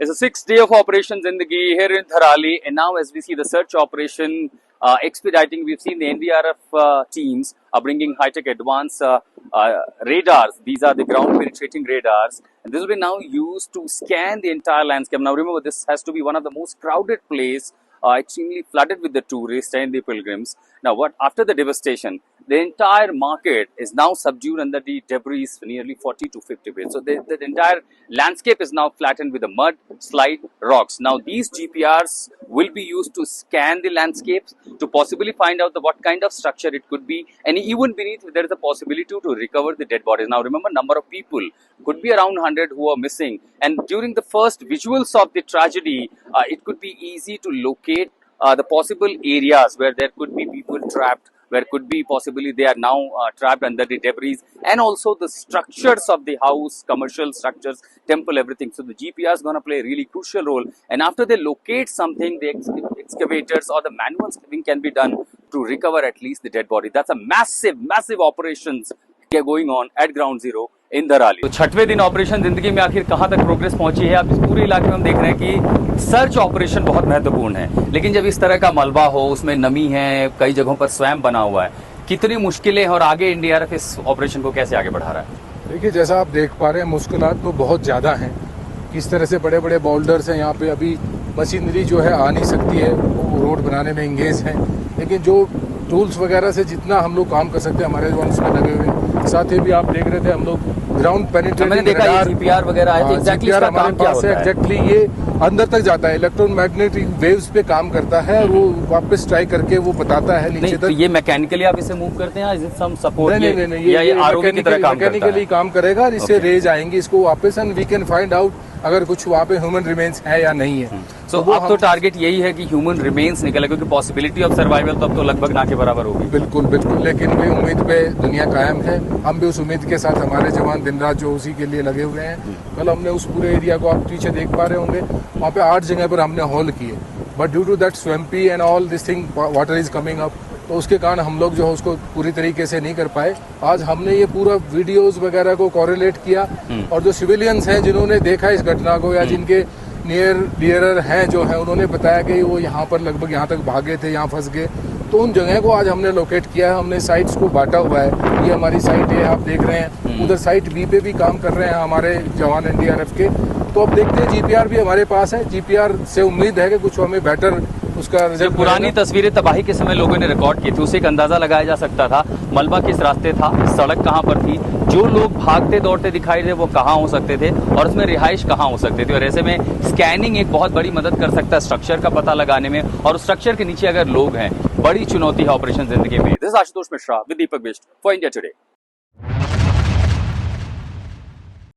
It's the sixth day of Operation Zindagi here in Dharali, and now as we see the search operation expediting, we've seen the NDRF teams are bringing high-tech advanced radars. These are the ground-penetrating radars, and this will be now used to scan the entire landscape. Now remember, this has to be one of the most crowded place, extremely flooded with the tourists and the pilgrims. Now, after the devastation, the entire market is now subdued under the debris nearly 40 to 50 feet. So the entire landscape is now flattened with the mud, slide, rocks. Now these GPRs will be used to scan the landscapes to possibly find out what kind of structure it could be, and even beneath there is a possibility to recover the dead bodies. Now remember, number of people could be around 100 who are missing, and during the first visuals of the tragedy, it could be easy to locate the possible areas where there could be people trapped, where could be possibly they are now trapped under the debris, and also the structures of the house, commercial structures, temple, everything. So the GPR is going to play a really crucial role, and after they locate something, the excavators or the manual excavation can be done to recover at least the dead body. That's a massive operations going on at Ground Zero in Dharali. तो छठवें दिन operation जिंदगी में आखिर कहां तक progress पहुंची है, आप इस पूरे इलाके में हम देख रहे हैं कि सर्च ऑपरेशन बहुत महत्वपूर्ण है, लेकिन जब इस तरह का मलबा हो, उसमें नमी है, कई जगहों पर स्वयं बना हुआ है, कितनी मुश्किलें और आगे एनडीआरएफ इस ऑपरेशन को कैसे आगे बढ़ा रहा है? देखिए, जैसा आप देख पा रहे हैं, मुश्किलात तो बहुत ज्यादा हैं। किस तरह से बड़े बड़े बोल्डर्स हैं, यहाँ पे अभी मशीनरी जो है आ नहीं सकती है, वो रोड बनाने में इंगेज है, लेकिन जो टूल्स वगैरह से जितना हम लोग काम कर सकते हैं हमारे जवान उसमें लगे हुए हैं। साथ ही भी आप देख रहे थे, हम लोग ग्राउंड पेनिट्रेटिंग रडार जीपीआर वगैरह आए थे, एग्जैक्टली इसका काम क्या होता है? एग्जैक्टली ये अंदर तक जाता है, इलेक्ट्रोमैग्नेटिक वेव्स पे काम करता है और वो वापस ट्राई करके वो बताता है नीचे तक। ये मैकेनिकली आप इसे मूव करते हैं, सम सपोर्ट? नहीं, ये मैकेनिकली काम करेगा, इससे रेज आएंगी इसको वापस, and we can find out अगर कुछ वहाँ पे ह्यूमन रिमेन्स है या नहीं है। तो अब तो टारगेट यही है कि ह्यूमन रिमेन्स निकले, क्योंकि पॉसिबिलिटी ऑफ सर्वाइवल तो अब तो लगभग ना के बराबर होगी। बिल्कुल, लेकिन वही उम्मीद पे दुनिया कायम है। हम भी उस उम्मीद के साथ, हमारे जवान दिन रात जो उसी के लिए लगे हुए हैं। कल हमने उस पूरे एरिया को, आप पीछे देख पा रहे होंगे, वहाँ पे 8 जगह पर हमने हॉल किए, but due to that swampy and all this thing, water is coming up, तो उसके कारण हम लोग जो है उसको पूरी तरीके से नहीं कर पाए। आज हमने ये पूरा वीडियोस वगैरह को कोरिलेट किया, और जो सिविलियंस हैं जिन्होंने देखा इस घटना को, या जिनके नियर डियरर हैं जो है, उन्होंने बताया कि वो यहाँ पर लगभग यहाँ तक भागे थे, यहाँ फंस गए, तो उन जगह को आज हमने लोकेट किया है। हमने साइट्स को बांटा हुआ है, ये हमारी साइट है, आप देख रहे हैं, उधर साइट बी पे भी काम कर रहे हैं हमारे जवान एनडीआरएफ के। तो अब देखते हैं, जीपीआर भी हमारे पास है, जीपीआर से उम्मीद है कि कुछ हमें बेटर उसका रिजल्ट। पुरानी तस्वीरें तबाही के समय लोगों ने रिकॉर्ड की थी, उसे एक अंदाजा लगाया जा सकता था मलबा किस रास्ते था, सड़क कहां पर थी, जो लोग भागते दौड़ते दिखाई दे वो कहां हो सकते थे, और उसमें रिहाइश कहां हो सकते थे। और ऐसे में स्कैनिंग एक बहुत बड़ी मदद कर सकता है स्ट्रक्चर का पता लगाने में, और उस स्ट्रक्चर के नीचे अगर लोग हैं, बड़ी चुनौती है ऑपरेशन जिंदगी में। This is Ashutosh Mishra with Deepak Bisht for India today.